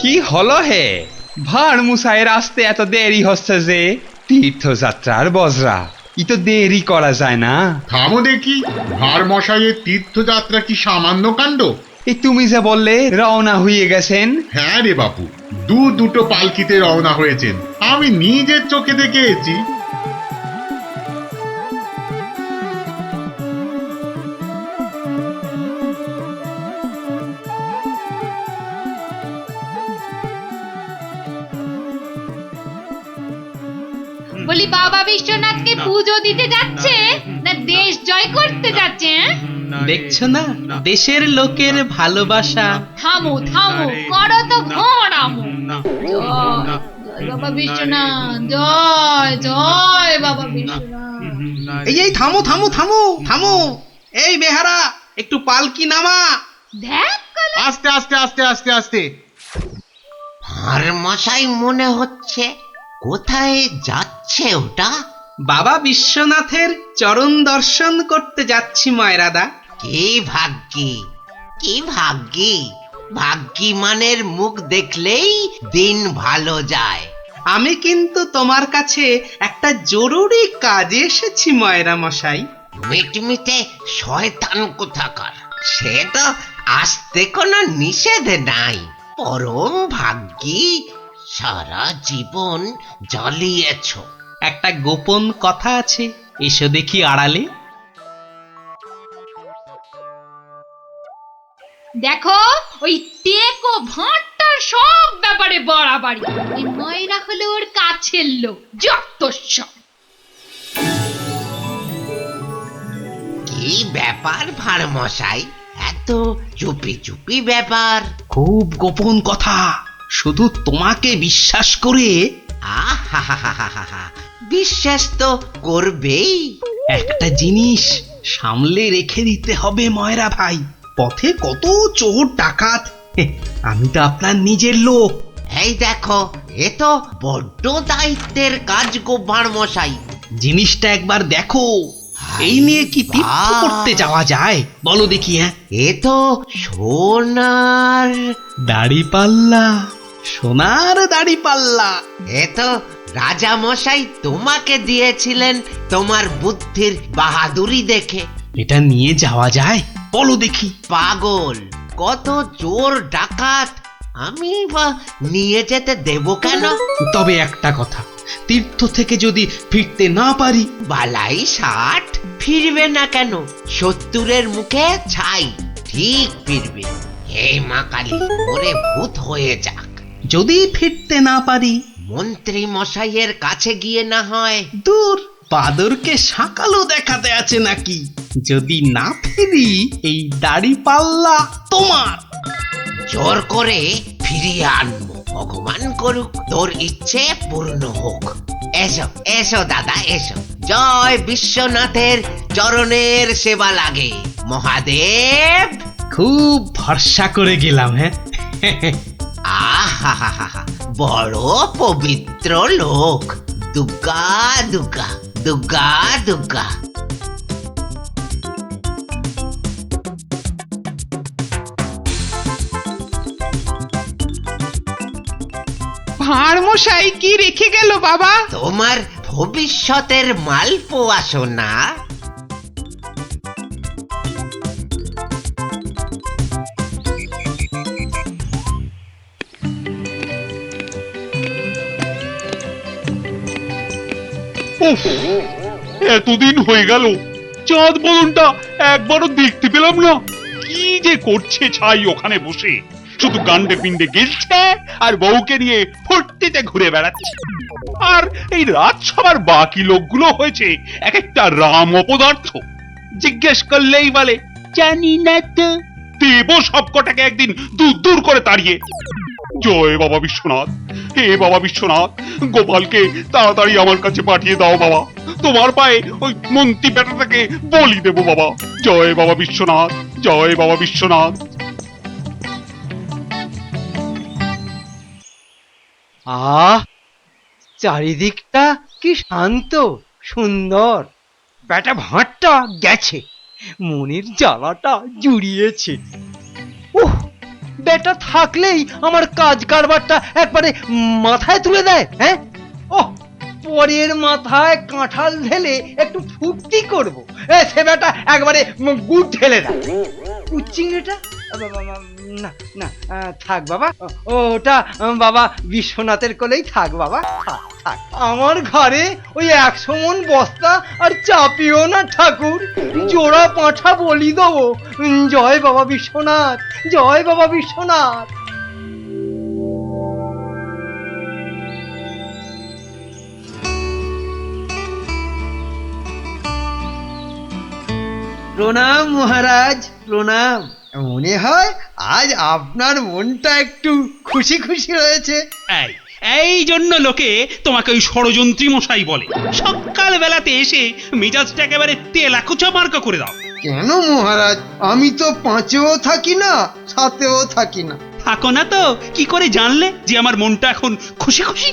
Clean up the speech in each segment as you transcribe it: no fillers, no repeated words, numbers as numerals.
কি হলো হে? ভাঁড় মশাইয়ের আসতে এত দেরি হচ্ছে যে? তীর্থযাত্রার বজরা, ই তো দেরি করা যায় না। থামো দেখি, ভাঁড় মশাইয়ের তীর্থযাত্রা কি সামান্য কাণ্ড? এই তুমি যে বললে রওনা হয়ে গেছেন। হ্যাঁ রে বাপু, দুটো পালকিতে রওনা হয়েছেন, আমি নিজের চোখে দেখে এসেছি। বলি বাবা বিশ্বনাথকে পুজো দিতে যাচ্ছে না দেশ জয় করতে যাচ্ছে? দেখছো না দেশের লোকের ভালোবাসা। থামো থামো, করো তো ঘোড়ামো। জয় জয় বাবা বিশ্বনাথ, জয় জয় বাবা বিশ্বনাথ। এই থামো থামো থামো থামো, এই বেহারা একটু পালকি নামা। দেখ আস্তে আস্তে আস্তে আস্তে আস্তে। আর মশাই মনে হচ্ছে, কোথায় যাচ্ছে ওটা? বাবা বিশ্বনাথের চরণ দর্শন করতে যাচ্ছি ময়রাদা। কি ভাগ্যি, কি ভাগ্যি! ভাগ্যি মানের মুখ দেখলেই দিন ভালো যায়। আমি কিন্তু তোমার কাছে একটা জরুরি কাজে এসেছি ময়রা মশাই। মিটমিটে শয়তান কোথাকার, সে তো আসতে কোনো নিষেধ নাই। পরম ভাগ্যি, সারা জীবন জ্বালিয়েছ। একটা গোপন কথা আছে, এসো দেখি আড়ালে। দেখো, ওই টেকো ভাঁড়টার সব ব্যাপারে বাড়াবাড়ি। এই ময়রা হলো ওর কাছের লোক, যত সব। কি ব্যাপার ভাঁড় মশাই, এত চুপি চুপি ব্যাপার? খুব গোপন কথা, শুধু তোমাকে বিশ্বাস করে। আহা, বিশ্বাস তো করবেই। একটা জিনিস সামলে রেখে দিতে হবে ময়রা ভাই। পথে কত চোর ডাকাত, আমি তো আপনার নিজের লোক। এই দেখো, এ তো বড্ড দায়িত্বের কাজ গো ভাঁড় মশাই। জিনিসটা একবার দেখো, এই নিয়ে কি তীর্থ করতে যাওয়া যায় বলো দেখি? এ তো সোনার দাড়িপাল্লা, সোনার দাড়িপাল্লা। এ তো রাজা মশাই তোমাকে দিয়েছিলেন তোমার বুদ্ধির বাহাদুরি দেখে। এটা নিয়ে যাওয়া যায় বলো দেখি? পাগল, কত চোর ডাকাত, আমি বা নিয়ে যেতে দেব কেন? তবে একটা কথা, তীর্থ থেকে যদি ফিরতে না পারি? বালাই 60 ফিরবে না কেন? 70-এর মুখে ছাই, ঠিক ফিরবে। হে মা কালী, ওরে ভূত হয়ে যাক। যদি ফিরতে না পারি? মন্ত্রী মশাইয়ের কাছে গিয়ে না হয়। দূর, বাদরকে সাকালও দেখাতে আছে নাকি? যদি না ফিরি, এই দাড়িপাল্লা তোমার। জোর করে ফিরিয়ে আনবো, ভগবান করুক তোর ইচ্ছে পূর্ণ হোক। এসো এসো দাদা, এসো। জয় বিশ্বনাথের চরণের সেবা লাগে মহাদেব। খুব ভরসা করে গেলাম। আহা, বড় পবিত্র লোক। দুর্গা দুর্গা দুর্গা দুর্গা। ভাঁড় মশাই কি রেখে গেল বাবা? তোমার ভবিষ্যতের মালপোয়া সোনা। এতদিন হয়ে গেল, চাঁদ বদনটা একবারও দেখতে পেলাম না। কি যে করছে ছাই ওখানে বসে, শুধু গান্ডে পিণ্ডে গেলছে আর বউকে নিয়ে ফুর্তিতে ঘুরে বেড়াচ্ছে। আর এই রাজসভার বাকি লোকগুলো হয়েছে এক একটা রাম অপদার্থ। জিজ্ঞেস করলেই বলে জানি না তো। দেব সবকটাকে একদিন দূর দূর করে তাড়িয়ে। জয় বাবা বিশ্বনাথ, হে বাবা বিশ্বনাথ, গোপালকে তাড়াতাড়ি আমার কাছে পাঠিয়ে দাও বাবা। তোমার পায়ে ওই মন্ত্রী বেটাটাকে বলি দেব বাবা। জয় বাবা বিশ্বনাথ, জয় বাবা বিশ্বনাথ। আহ, চারিদিকটা কি শান্ত সুন্দর। বেটা ভাঁড়টা গেছে, মনের জ্বালাটা জুড়িয়েছে। উহ, বেটা থাকলেই আমার কাজ কারবারটা একবারে মাথায় তুলে দেয়। হ্যাঁ, ও পরের মাথায় কাঁঠাল ঢেলে একটু ফুর্তি করবো, সে বেটা একবারে গুড় ঢেলে দেয়। চিংড়িটা না না, থাক বাবা, ওটা বাবা বিশ্বনাথের কোলেই থাক বাবা, থাক থাক। আমার ঘরে ওই 100 মণ বস্তা আর চাপিও না ঠাকুর, জোড়া পাঁঠা বলি দেবো। জয় বাবা বিশ্বনাথ, জয় বাবা বিশ্বনাথ। প্রণাম মহারাজ, প্রণাম। মনে হয় আজ আপনার মনটা একটু খুশি খুশি রয়েছে। এই জন্য লোকে তোমাকে ওই ষড়যন্ত্রী মশাই বলে। সকাল বেলাতে এসে মেজাজটা একেবারে তেলাকুচা মার্কা করে দাও। কেন মহারাজ, আমি তো 5এও থাকি না, 7এও থাকি না। থাকো না তো কি করে জানলে যে আমার মনটা এখন খুশি খুশি?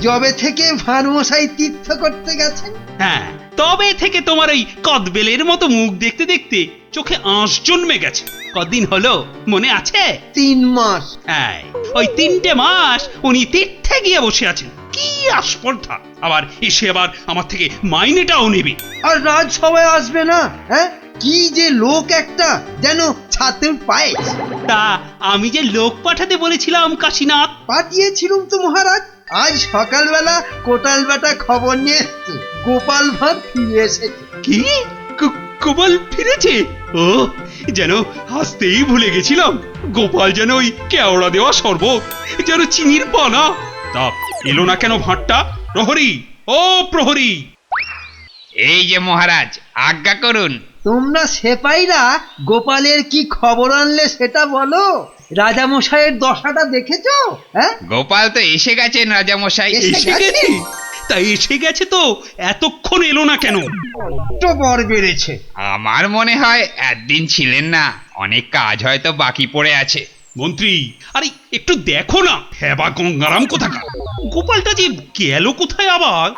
যবে থেকে ভানুমশাই তীর্থ করতে গেছেন। হ্যাঁ, তবে থেকে তোমার ওই কদবেলের মতো মুখ দেখতে দেখতে চোখে আঁশ জন্মে গেছে। কদিন হলো মনে আছে? 3 মাস। হ্যাঁ, ওই 3টে মাস উনি তীর্থে গিয়ে বসে আছেন। কি আস্পর্ধা! আবার এসে আবার আমার থেকে মাইনেটাও নেবে। আর রাজসভায় আসবে না? হ্যাঁ, কি যে লোক একটা, যেন ছাতের পায়ে। তা আমি যে লোক পাঠাতে বলেছিলাম কাশীনাথ, পাঠিয়েছিলুম তো মহারাজ। আজ সকালবেলা কোটাল বেটা খবর নিয়ে এসছে, গোপাল ভাঁড় ফিরে এসেছে। কি গোপাল ফিরেছে? ও, যেন হাসতেই ভুলে গেছিলাম। গোপাল যেন ওই কেওড়া দেওয়া শরবত, যেন চিনির পানা। তা এলো না কেন ভাঁড়টা? প্রহরী, ও প্রহরী! এই যে মহারাজ, আজ্ঞা করুন। তোমরা সেপাইরা গোপালের কি খবর আনলে সেটা বলো। রাজামশাইয়ের দশাটা দেখেছো? হ্যাঁ, গোপাল তো এসে গেছেন রাজামশাই। এসে গেছে? তাই এসে গেছে তো এতক্ষণ এলো না কেন? তো বর বেড়েছে। আমার মনে হয় একদিন ছিলেন না, অনেক কাজ হয়তো বাকি পড়ে আছে। মন্ত্রী, আরে একটু দেখো না, হেবা গঙ্গারাম কোথাকার! গোপালটা যে গেল কোথায় আবার?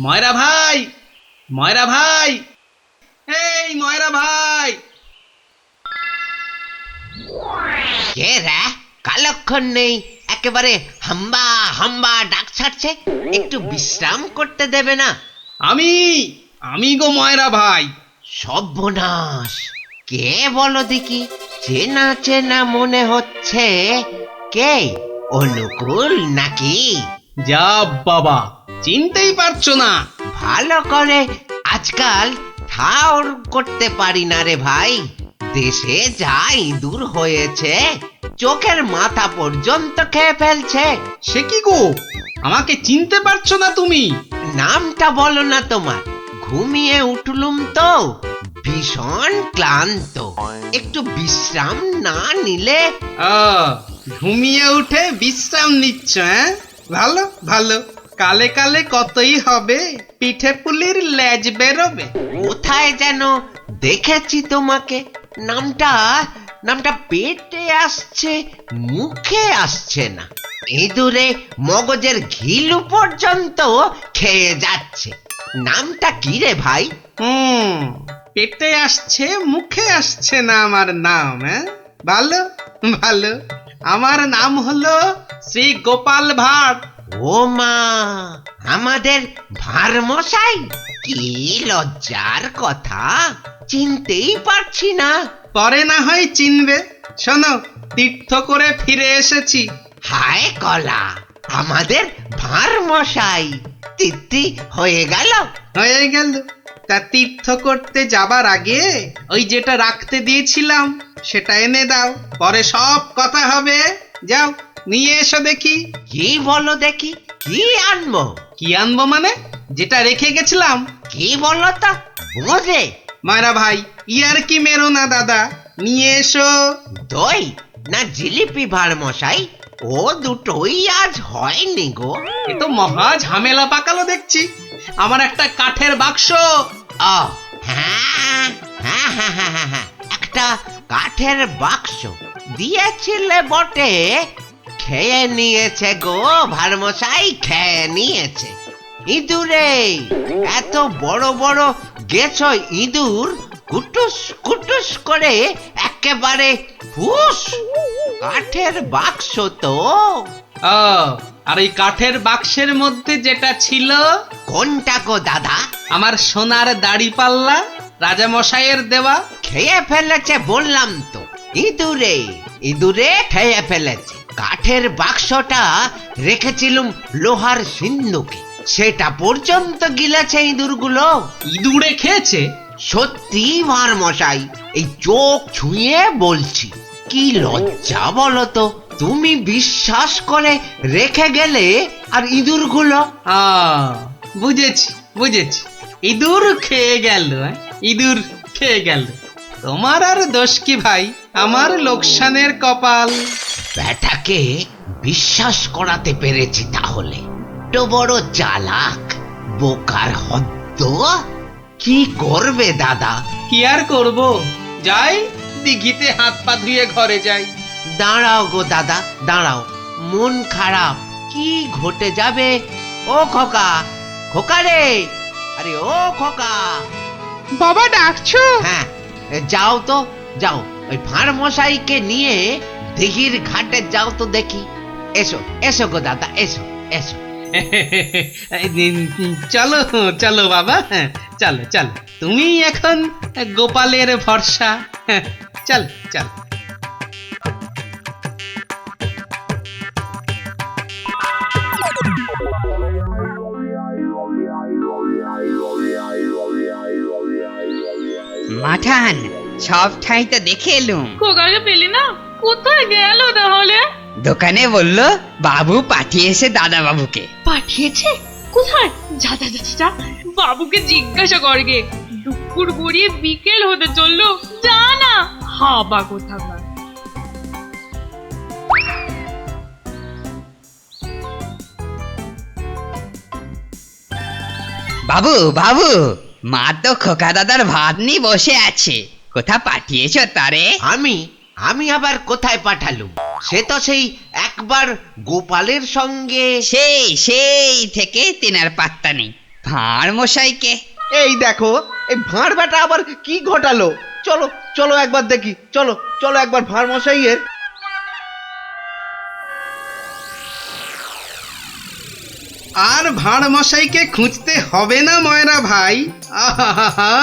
ময়রা ভাই, ময়রা ভাই, এই ময়রা ভাই! কে রে? কালক্ষণ নেই, একেবারে হাম্বা হাম্বা ডাক ছাড়ছে। একটু বিশ্রাম করতে দেবে না? আমি গো ময়রা ভাই। সর্বনাশ! কে বলো দেখি? চেনা চেনা মনে হচ্ছে। কে? অনুকূল নাকি? যা বাবা, চিনতেই পারছো না? ভালো করে আজকাল ঠাউর করতে পারি না রে ভাই। দেশে যা ইঁদুর হয়েছে, চোখের মাথা পর্যন্ত খেয়ে ফেলছে। সে কি গো, আমাকে চিনতে পারছো না তুমি? নামটা বলো না তোমার। ঘুমিয়ে উঠলুম তো, ভীষণ ক্লান্ত। একটু বিশ্রাম না নিলে। ঘুমিয়ে উঠে বিশ্রাম নিচ্ছ? হ্যাঁ, ভালো ভালো। কালে কালে কতই হবে, পিঠে পুলির লেজ বেরোবে। কোথায় যেন দেখেছি তোমাকে। নামটা পেটে আসছে, মুখে আসছে না। ইঁদুরে মগজের ঘিলু পর্যন্ত খেয়ে যাচ্ছে। নামটা কি রে ভাই? পেটে আসছে, মুখে আসছে না আমার নাম। হ্যাঁ, ভালো ভালো। আমার নাম হলো শ্রী গোপাল ভাঁড়। ও মা, আমাদের ভাঁড় মশাই! কি লজ্জার কথা, চিনতেই পারছি না। পরে না হয় চিনবে। শোনো, তীর্থ করে ফিরে এসেছি। হায় কলা, আমাদের ভাঁড় মশাই তিথি হয়ে গেল। হয়ে গেল। তা তীর্থ করতে যাবার আগে ওই যেটা রাখতে দিয়েছিলাম সেটা এনে দাও, পরে সব কথা হবে। যাও, নিয়ে এসো দেখি। কি বলো দেখি, কি আনবো? কি আনবো মানে? যেটা রেখে গেছিলাম। কি বলো তো? বোঝে ময়রা ভাই, ইয়ার কি মেরো না দাদা, নিয়ে এসো। দই না জিলিপি ভাঁড় মশাই? ও দুটোই আজ হয়নি গো। এ তো মহা ঝামেলা পাকালো দেখছি। আমার একটা কাঠের বাক্স। ও হ্যাঁ, হ্যাঁ, একটা কাঠের বাক্স দিয়েছিলে বটে, খেয়ে নিয়েছে গো ভারমশাই, খেয়ে নিয়েছে। ইঁদুরে এত বড় বড় গেছ ইঁদুর, কুটুস কুটুস করে একেবারে ফুস। কাঠের বাক্স তো। ও, আর ওই কাঠের বাক্সের মধ্যে যেটা ছিল, কোনটা গো দাদা? আমার সোনার দাড়ি পাল্লা, রাজা মশাইয়ের দেওয়া। খেয়ে ফেলেছে বললাম তো, ইঁদুরে ইঁদুরে খেয়ে ফেলেছে। কাঠের বাক্সটা রেখেছিলুম লোহার সিন্ধুকে, সেটা পর্যন্ত গিলেছে ইঁদুরগুলো। ইঁদুরে খেয়েছে? সত্যি ভারমশাই, এই চোখ ছুঁয়ে বলছি। কি লজ্জা বলো তো, তুমি বিশ্বাস করে রেখে গেলে আর ইঁদুরগুলো। বুঝেছি বুঝেছি, ইঁদুর খেয়ে গেল। ইঁদুর খেয়ে গেল। তোমার আর দোষ কি ভাই, আমার লোকসানের কপাল। ব্যাটাকে বিশ্বাস করাতে পেরেছি তাহলে। তো বড় চালাক, বোকার হদ্দ। কি করবে দাদা? কি আর করব, যাই দিঘিতে হাত পা ধুয়ে ঘরে যাই। দাঁড়াও গো দাদা, দাঁড়াও, মন খারাপ। কি ঘটে যাবে? ও খোকা, খোকা রে, আরে ও খোকা। বাবা ডাকছো? হ্যাঁ, যাও তো, যাও, ওই ভাঁড় মশাইকে নিয়ে দিঘির ঘাটে যাও তো দেখি। এসো এসো গো দাদা, এসো এসো। চলো চলো বাবা, চলো চলো, তুমি এখন গোপালের ভরসা। চল চল। মাঠান, সব ঠাই তো দেখে এলুম। খোকাকে পেলি না? কোথায় গেল তাহলে? দোকানে বললো বাবু পাঠিয়েছে দাদা বাবুকে। পাঠিয়েছে? কোথায়? যা যা যা যা, বাবুকে জিজ্ঞাসা করগে। দুপুর গড়িয়ে বিকেল হতে চললো, যা না। হাবা কোথাকার। বাবু বাবু, মা তো খোকা দাদার ভাত নিয়ে বসে আছে, কোথা পাঠিয়েছ তারে? আমি আমি আবার কোথায় পাঠালুম? সে তো সেই একবার গোপালের সঙ্গে। সেই থেকে তিনার পাত্তা নেই। ভাঁড় মশাইকে। এই দেখো, এই ভাঁড় বেটা আবার কি ঘটালো। চলো চলো একবার দেখি, চলো চলো একবার ভাঁড় মশাইয়ের। আর ভাঁড় মশাইকে খুঁজতে হবে না ময়রা ভাই। আহা,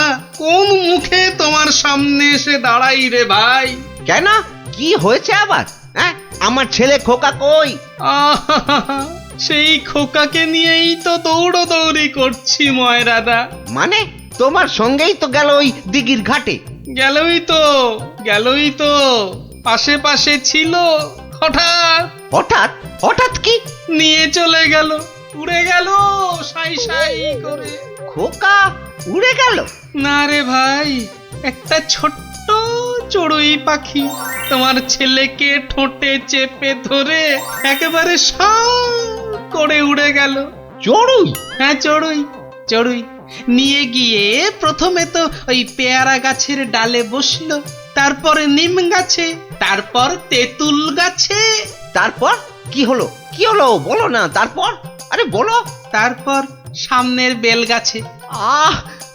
কোন মুখে তোমার সামনে এসে দাঁড়াই রে ভাই? কেন, কি হয়েছে আবার? হ্যাঁ, আমার ছেলে খোকা কই? আহা, সেই খোকাকে নিয়েই তো দৌড়দৌড়ি করছি ময়রাদা। মানে তোমার সঙ্গেই তো গেল ওই দিঘির ঘাটে? গেলই তো আশেপাশে ছিল, হঠাৎ হঠাৎ হঠাৎ কি? নিয়ে চলে গেল, উড়ে গেল সাই সাই করে। খোকা উড়ে গেল? না রে ভাই, একটা ছোট্ট চড়ুই পাখি তোমার ছেলেকে ঠোঁটে চেপে ধরে একেবারে সাঁ করে উড়ে গেল। চড়ুই? হ্যাঁ, চড়ুই নিয়ে গিয়ে প্রথমে তো ওই পেয়ারা গাছের ডালে বসলো, তারপরে নিম গাছে, তারপর তেঁতুল গাছে। তারপর কি হলো? কি হলো বলো না, তারপর? আরে বলো। তারপর সামনের বেল গাছে।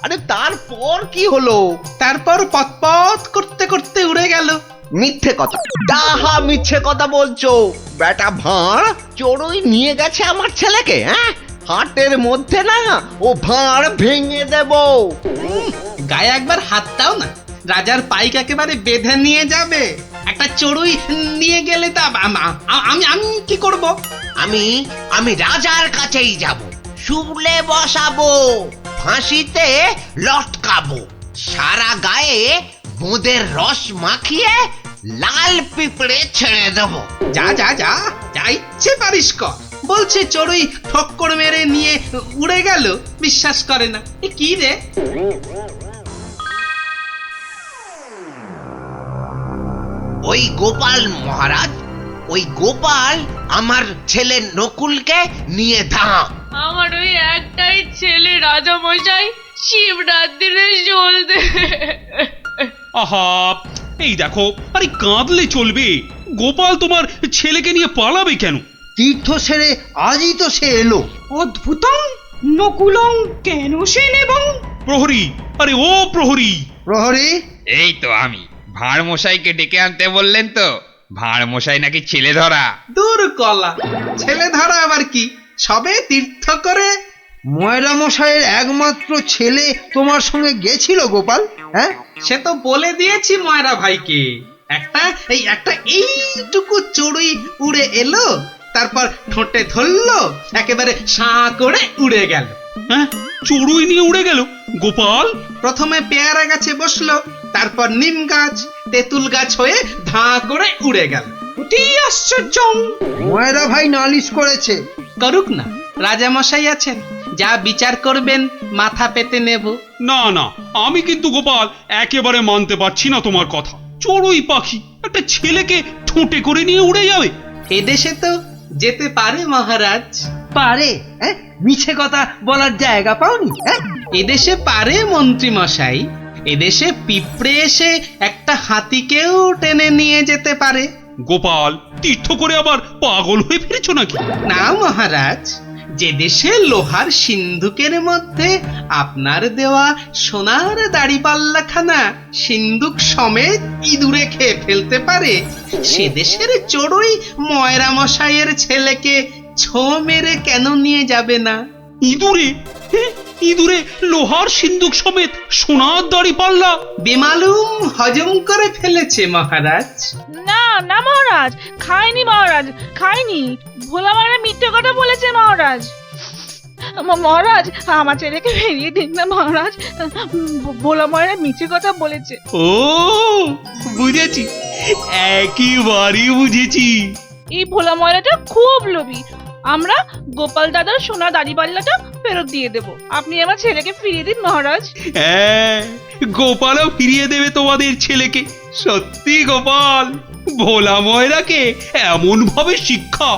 আরে তারপর কি হলো? তারপর পথ করতে করতে উড়ে গেল। মিথ্যে কথা, ডাহা মিথ্যে কথা বলছো। বেটা ভাঁড় চড়ুই নিয়ে গেছে আমার ছেলেকে? হ্যাঁ, হাটের মধ্যে না ও ভাঁড় ভেঙে দেব। গায়ে একবার হাত দাও না, রাজার পাইক একেবারে বেঁধে নিয়ে যাবে। একটা চড়ুই নিয়ে গেলে তা আমি কি করব? আমি রাজার কাছেই যাব, শুলে বসাবো, ফাঁসিতে লটকাবো, সারা গায়ে বোঁদের রস মাখিয়ে লাল পিঁপড়ে ছেড়ে দেবো। যা যা যা, যা ইচ্ছে পারিস কর। বলছে চড়ুই ঠক্কর মেরে নিয়ে উড়ে গেল, বিশ্বাস করে না। এ কি রে? ওই গোপাল মহারাজ, ওই গোপাল আমার ছেলে নকুলকে নিয়ে ধাম। আমার ওই একটাই ছেলে রাজা মশাই, শিবরাত্রিরে চলতে আহা, এই দেখো, আরে কাঁদলে চলবে? গোপাল তোমার ছেলেকে নিয়ে পালাবে কেন? তীর্থ সেরে আজই তো সে এলো। অদ্ভুতং নকুলং কেন সে নেবং? প্রহরী, আরে ও প্রহরী! প্রহরী, এই তো আমি। ভাঁড় মশাইকে ডেকে আনতে বললেন তো? ভাঁড় মশাই নাকি ছেলে ধরা। দূর কলা, ছেলে ধরা আবার কি, সবে তীর্থ করে। ময়রা মশাইয়ের একমাত্র ছেলে তোমার সঙ্গে গেছিল গোপাল, হ্যাঁ? সে তো বলে দিয়েছি ময়রা ভাইকে। একটা এইটুকু চড়ুই উড়ে এলো, তারপর ঠোঁটে ধরলো, একেবারে সাঁ করে উড়ে গেল। হ্যাঁ, চড়ুই নিয়ে উড়ে গেল গোপাল? প্রথমে পেয়ারা গাছে বসলো, তারপর নিম গাছ, তেঁতুল গাছ হয়ে ধাঁ করে উড়ে গেল। অতি আশ্চর্য! ময়রা ভাই নালিশ করেছে। করুক না, রাজা মশাই আছেন, যা বিচার করবেন মাথা পেতে নেব। না না, আমি কিন্তু গোপাল একেবারে মানতে পারছি না তোমার কথা। চড়ুই পাখি একটা ছেলেকে ঠোঁটে করে নিয়ে উড়ে যাবে? এদেশে তো যেতে পারে মহারাজ। পারে? হ্যাঁ, মিছে কথা বলার জায়গা পাওনি? হ্যাঁ, এদেশে পারে মন্ত্রী মশাই। এদেশে পিঁপড়ে এসে একটা হাতিকেও টেনে নিয়ে যেতে পারে। গোপাল, তীর্থ করে আবার পাগল হয়ে ফিরেছ নাকি? না মহারাজ, যে দেশে লোহার সিন্ধুকের মধ্যে আপনার দেওয়া সোনার দাড়িপাল্লাখানা সিন্ধুক সমেত ইঁদুরে খেয়ে ফেলতে পারে, সে দেশের চড়ুই ময়রা মশাইয়ের ছেলেকে ছো মেরে কেন নিয়ে যাবে না? ইঁদুরে? ইঁদুরে লোহার সিন্ধুক সমেত সোনার দাড়ি পাল্লা? বেমালুম হজম করে ফেলেছে মহারাজ। না না মহারাজ, খাইনি মহারাজ, খাইনি। ভোলা মারা মিথ্যে কথা বলেছে মহারাজ। মহারাজ, আমার ছেলেকে ফিরিয়ে দিন না মহারাজ। ভোলা মারা মিথ্যে কথা বলেছে। ও, বুঝেছি, একেবারে বুঝেছি। এই ভোলা ময়রাটা খুব লোভী। আমরা গোপাল দাদার সোনা দাড়িপাল্লাটা ফেরত দিয়ে দেব। আপনি আমার ছেলেকে ফিরিয়ে দিন মহারাজ। হ্যাঁ, গোপালও ফিরিয়ে দেবে তোমাদের ছেলেকে। সত্যি গোপাল, ভোলা ময়রাকে এমন ভাবে শিক্ষা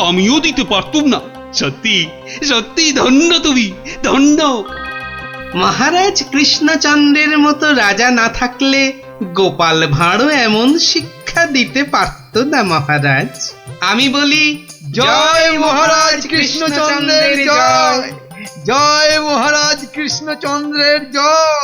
আমিও দিতে পারতুম না। সত্যি সত্যি ধন্য তুমি, ধন্য। মহারাজ কৃষ্ণচন্দ্রের মতো রাজা না থাকলে গোপাল ভাঁড়ও এমন শিক্ষা দিতে পারত না মহারাজ। আমি বলি জয় মহারাজ কৃষ্ণচন্দ্রের জয়, জয় মহারাজ কৃষ্ণচন্দ্রের জয়।